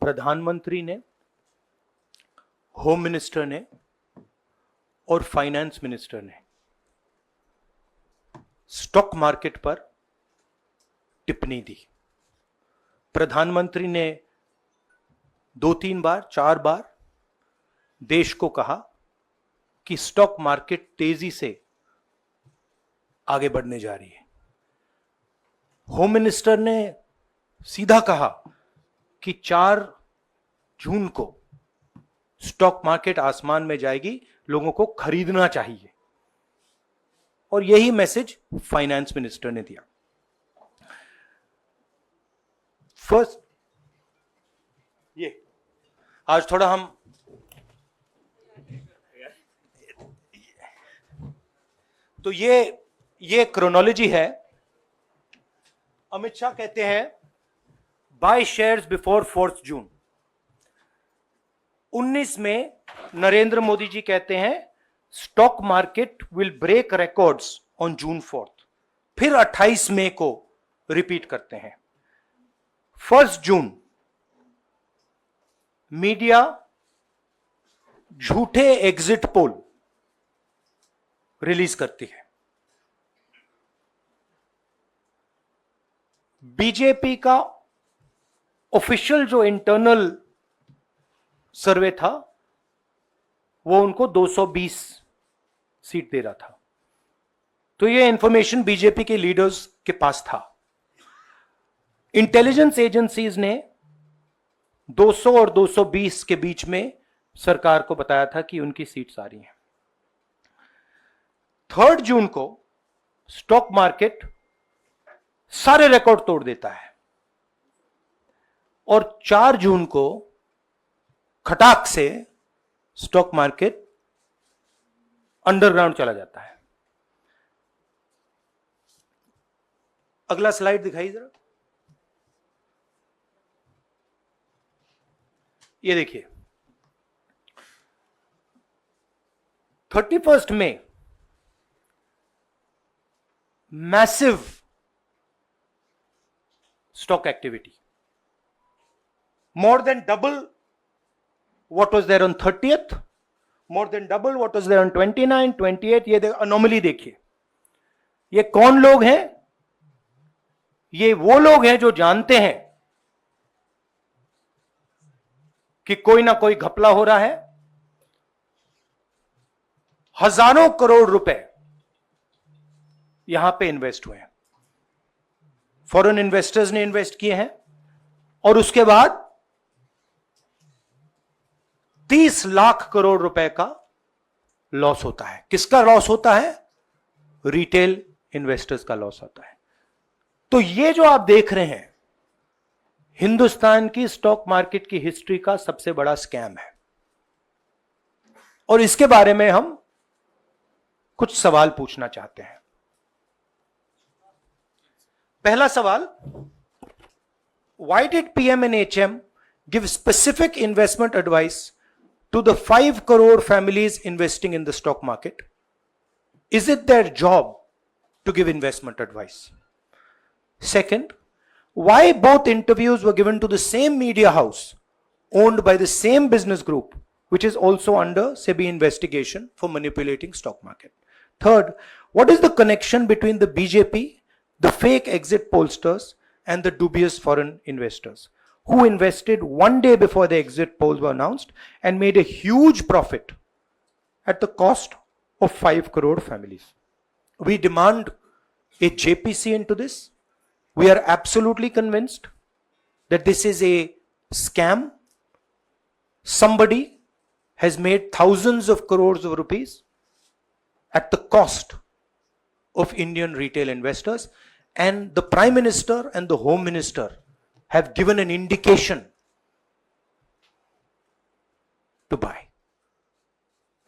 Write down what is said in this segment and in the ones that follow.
प्रधानमंत्री ने, home minister ने और फाइनेंस मिनिस्टर ने स्टॉक मार्केट पर टिप्पणी दी। प्रधानमंत्री ने 2-3 बार 4 बार देश को कहा कि स्टॉक मार्केट तेजी से आगे बढ़ने जा रही है। होम मिनिस्टर ने सीधा कहा कि 4 जून को स्टॉक मार्केट आसमान में जाएगी, लोगों को खरीदना चाहिए। और यही मैसेज फाइनेंस मिनिस्टर ने दिया। फर्स्ट, ये आज थोड़ा हम तो ये क्रोनोलॉजी है। अमित शाह कहते हैं बाय शेयर्स बिफोर 4 जून। 19 में नरेंद्र मोदी जी कहते हैं stock market will break records on June 4। फिर 28 मई को रिपीट करते हैं। 1 जून मीडिया झूठे एग्जिट पोल रिलीज करती है। बीजेपी का ऑफिशियल जो इंटरनल सर्वे था वो उनको 220 सीट दे रहा था। तो ये इंफॉर्मेशन बीजेपी के लीडर्स के पास था। इंटेलिजेंस एजेंसीज ने 200 और 220 के बीच में सरकार को बताया था कि उनकी सीट्स आ रही हैं। 3 जून को स्टॉक मार्केट सारे रिकॉर्ड तोड़ देता है और 4 जून को खटाक से स्टॉक मार्केट अंडरग्राउंड चला जाता है। अगला स्लाइड दिखाइए जरा। ये देखिए 31 मई massive stock activity, more than double what was there on 30th, more than double what was there on 29, 28। ये अनोमली देखिए। ये कौन लोग हैं? ये वो लोग हैं जो जानते हैं कि कोई ना कोई घपला हो रहा है। हजारों करोड़ रुपए यहां पे इन्वेस्ट हुए हैं, फॉरेन इन्वेस्टर्स ने इन्वेस्ट किए हैं। और उसके बाद 30 लाख करोड़ रुपए का लॉस होता है। किसका लॉस होता है? रिटेल इन्वेस्टर्स का लॉस होता है। तो ये जो आप देख रहे हैं हिंदुस्तान की स्टॉक मार्केट की हिस्ट्री का सबसे बड़ा स्कैम है। और इसके बारे में हम कुछ सवाल पूछना चाहते हैं। पहला सवाल, why did PM&HM give specific investment advice to the 5 crore families investing in the stock market? Is it their job to give investment advice? Second, why both interviews were given to the same media house owned by the same business group, which is also under SEBI investigation for manipulating stock market? Third, what is the connection between the BJP, the fake exit pollsters, and the dubious foreign investors who invested 1 day before the exit polls were announced and made a huge profit at the cost of 5 crore families? We demand a JPC into this. We are absolutely convinced that this is a scam. Somebody has made thousands of crores of rupees at the cost of Indian retail investors, and the Prime Minister and the Home Minister have given an indication to buy.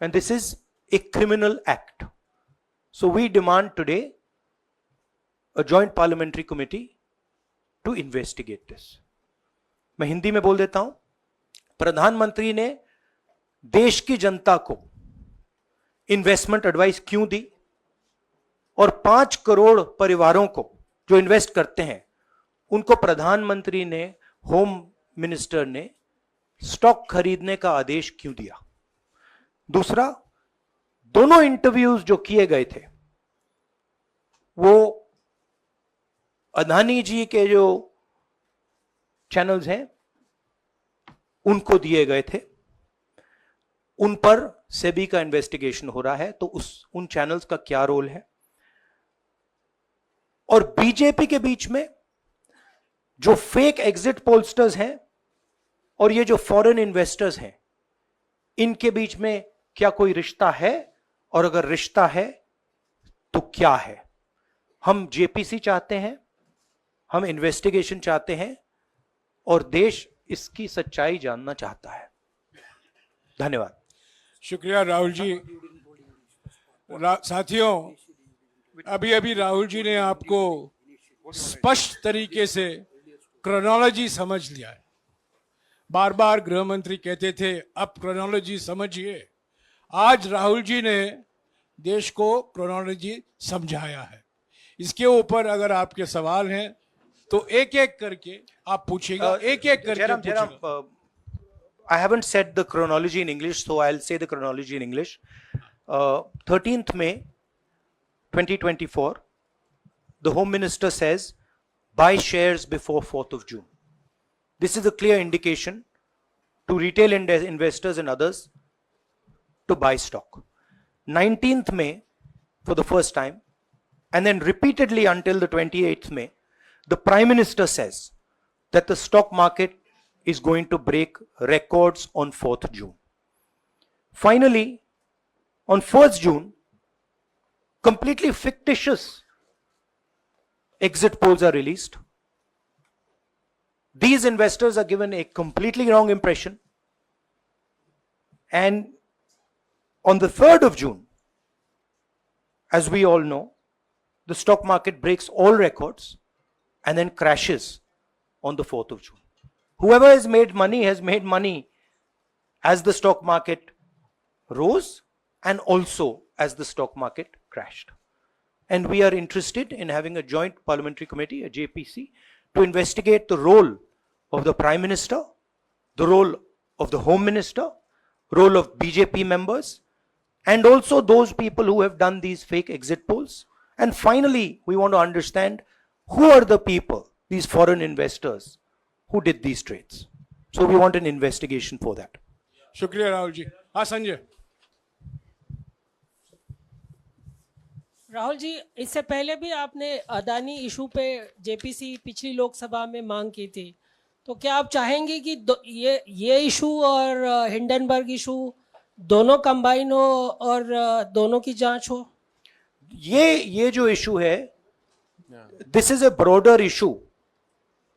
And this is a criminal act. So we demand today a joint parliamentary committee to investigate this. मैं हिंदी में बोल देता हूं। प्रधानमंत्री ने देश की जनता को इन्वेस्टमेंट एडवाइस क्यों दी और 5 करोड़ परिवारों को जो इन्वेस्ट करते हैं उनको प्रधानमंत्री ने, होम मिनिस्टर ने स्टॉक खरीदने का आदेश क्यों दिया? दूसरा, दोनों इंटरव्यूज जो किए गए थे वो अदानी जी के जो चैनल्स हैं उनको दिए गए थे, उन पर सेबी का इन्वेस्टिगेशन हो रहा है, तो उन चैनल्स का क्या रोल है? और बीजेपी के बीच में जो फेक एग्जिट पोलस्टर्स हैं और ये जो फॉरेन इन्वेस्टर्स हैं, इनके बीच में क्या कोई रिश्ता है? और अगर रिश्ता है तो क्या है? हम जेपीसी चाहते हैं, हम इन्वेस्टिगेशन चाहते हैं और देश इसकी सच्चाई जानना चाहता है। धन्यवाद। शुक्रिया राहुल जी। साथियों, अभी अभी राहुल जी ने आपको स्पष्ट तरीके से क्रोनोलॉजी समझ लिया है। बार बार गृह मंत्री कहते थे अब क्रोनोलॉजी समझिए। आज राहुल जी ने देश को क्रोनोलॉजी समझाया है। इसके ऊपर अगर आपके सवाल हैं तो एक एक करके आप पूछिएगा, एक एक करके पूछिएगा। I haven't said the chronology in English, so I'll say the chronology in English. 13th May 2024, the Home Minister says, buy shares before 4th of June. This is a clear indication to retail investors and others to buy stock. 19th May, for the first time, and then repeatedly until the 28th May, the Prime Minister says that the stock market is going to break records on 4th June. Finally, on 1st June, completely fictitious exit polls are released. These investors are given a completely wrong impression. And on the 3rd of June, as we all know, the stock market breaks all records and then crashes on the 4th of June. Whoever has made money as the stock market rose and also as the stock market crashed. And we are interested in having a joint parliamentary committee, a JPC, to investigate the role of the Prime Minister, the role of the Home Minister, role of BJP members, and also those people who have done these fake exit polls. And finally, we want to understand who are the people, these foreign investors, who did these trades. So we want an investigation for that. शुक्रिया राहुल जी। हाँ संजय। राहुल जी, इससे पहले भी आपने Adani issue पे JPC पिछली लोकसभा में मांग की थी, तो क्या आप चाहेंगे कि ये इशू और हिंडनबर्ग इशू दोनों कंबाइन हो और दोनों की जांच हो? ये जो इशू है, this is a broader issue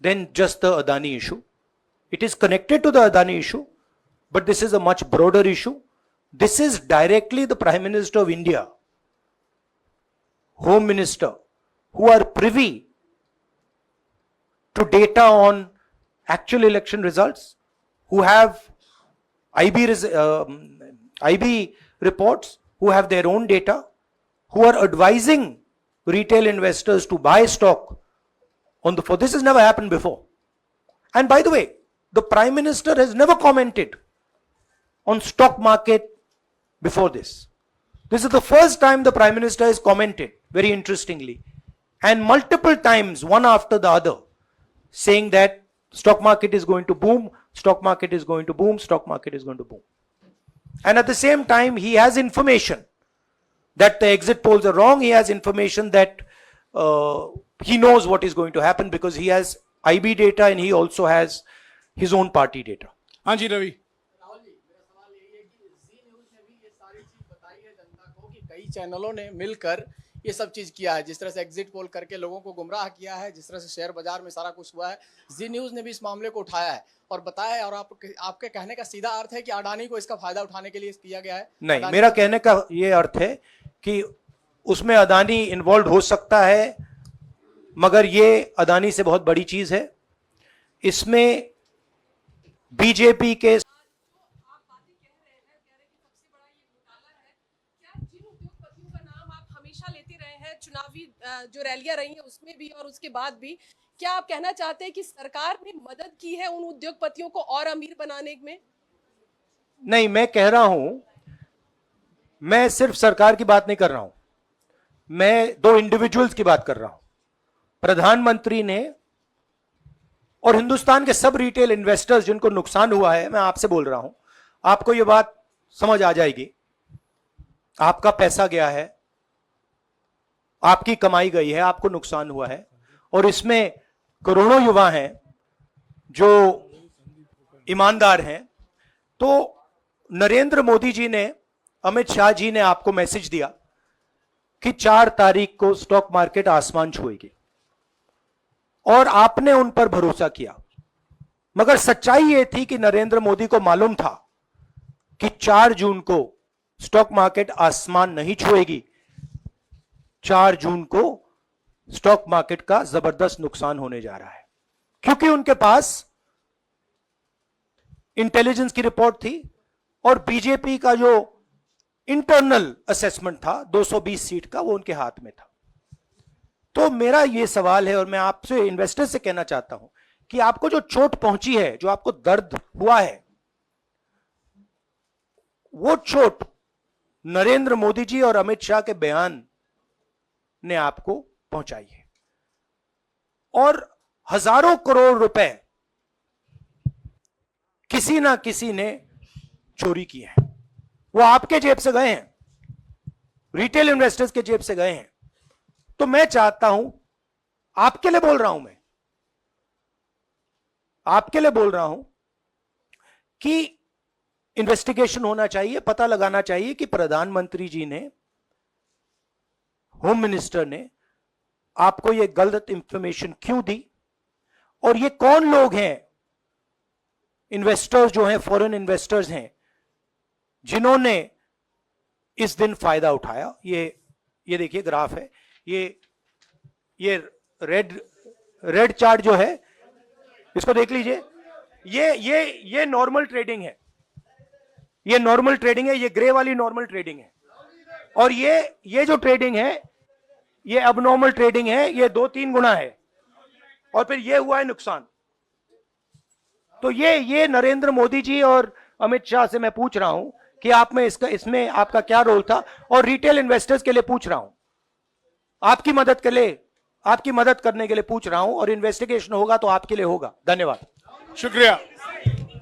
than just the Adani issue. It is connected to the Adani issue, but this is a much broader issue. This is directly the Prime Minister of India, Home Minister, who are privy to data on actual election results, who have IB reports, who have their own data, who are advising retail investors to buy stock on the 4th. This has never happened before. And by the way, the Prime Minister has never commented on stock market before this. This is the first time the Prime Minister has commented, very interestingly, and multiple times, one after the other, saying that stock market is going to boom, stock market is going to boom, stock market is going to boom. And at the same time, he has information that the exit polls are wrong. He has information that he knows what is going to happen because he has IB data and he also has his own party data. हाँ जी रवि। राहुल जी, मेरा सवाल यही है कि जी news ने भी ये सारी चीज बताई है जनता को कि कई चैनलों ने मिलकर ये सब चीज किया है, जिस तरह से एग्जिट पोल करके लोगों को गुमराह किया है, जिस तरह से शेयर बाजार में सारा कुछ हुआ है। जी न्यूज़ ने भी इस मामले को उठाया है और बताया है, और आपके कहने का सीधा अर्थ है कि अडानी को इसका फायदा उठाने के लिए किया गया है? नहीं, मेरा कहने का ये अर्थ है कि उसमें अदानी इन्वॉल्व हो सकता है, मगर ये अदानी से बहुत बड़ी चीज है। इसमें बीजेपी के चुनावी जो रैलियां रही हैं उसमें भी और उसके बाद भी, क्या आप कहना चाहते हैं कि सरकार ने मदद की है उन उद्योगपतियों को और अमीर बनाने में? नहीं, मैं कह रहा हूं, मैं सिर्फ सरकार की बात नहीं कर रहा हूं, मैं दो इंडिविजुअल्स की बात कर रहा हूं। प्रधानमंत्री ने और हिंदुस्तान के सब रिटेल इन्वेस्टर्स जिनको नुकसान हुआ है, मैं आपसे बोल रहा हूं, आपको यह बात समझ आ जाएगी। आपका पैसा गया है, आपकी कमाई गई है, आपको नुकसान हुआ है, और इसमें करोड़ों युवा हैं जो ईमानदार हैं। तो नरेंद्र मोदी जी ने, अमित शाह जी ने आपको मैसेज दिया कि 4 तारीख को स्टॉक मार्केट आसमान छुएगी, और आपने उन पर भरोसा किया। मगर सच्चाई यह थी कि नरेंद्र मोदी को मालूम था कि 4 जून को स्टॉक मार्केट आसमान नहीं छुएगी। 4 जून को स्टॉक मार्केट का जबरदस्त नुकसान होने जा रहा है, क्योंकि उनके पास इंटेलिजेंस की रिपोर्ट थी और बीजेपी का जो इंटरनल असेसमेंट था 220 सीट का, वो उनके हाथ में था। तो मेरा यह सवाल है, और मैं आपसे इन्वेस्टर से कहना चाहता हूं कि आपको जो चोट पहुंची है, जो आपको दर्द हुआ है, वो चोट नरेंद्र मोदी जी और अमित शाह के बयान ने आपको पहुंचाई है। और हजारों करोड़ रुपए किसी ना किसी ने चोरी की है, वो आपके जेब से गए हैं, रिटेल इन्वेस्टर्स के जेब से गए हैं। तो मैं चाहता हूं, आपके लिए बोल रहा हूं, मैं आपके लिए बोल रहा हूं कि इन्वेस्टिगेशन होना चाहिए, पता लगाना चाहिए कि प्रधानमंत्री जी ने, होम मिनिस्टर ने आपको यह गलत इंफॉर्मेशन क्यों दी, और ये कौन लोग हैं, इन्वेस्टर्स जो हैं, फॉरेन इन्वेस्टर्स हैं, जिन्होंने इस दिन फायदा उठाया। ये देखिए ग्राफ है, ये रेड चार्ट जो है, इसको देख लीजिए। ये नॉर्मल ट्रेडिंग है, ये नॉर्मल ट्रेडिंग है, ये ग्रे वाली नॉर्मल ट्रेडिंग है, और ये जो ट्रेडिंग है, ये अबनॉर्मल ट्रेडिंग है, ये 2-3 गुना है, और फिर ये हुआ है नुकसान। तो ये नरेंद्र मोदी जी और अमित शाह से मैं पूछ रहा हूं कि आप में इसमें आपका क्या रोल था, और रिटेल इन्वेस्टर्स के लिए पूछ रहा हूं, आपकी मदद करने के लिए पूछ रहा हूं, और इन्वेस्टिगेशन होगा तो आपके लिए होगा। धन्यवाद। शुक्रिया।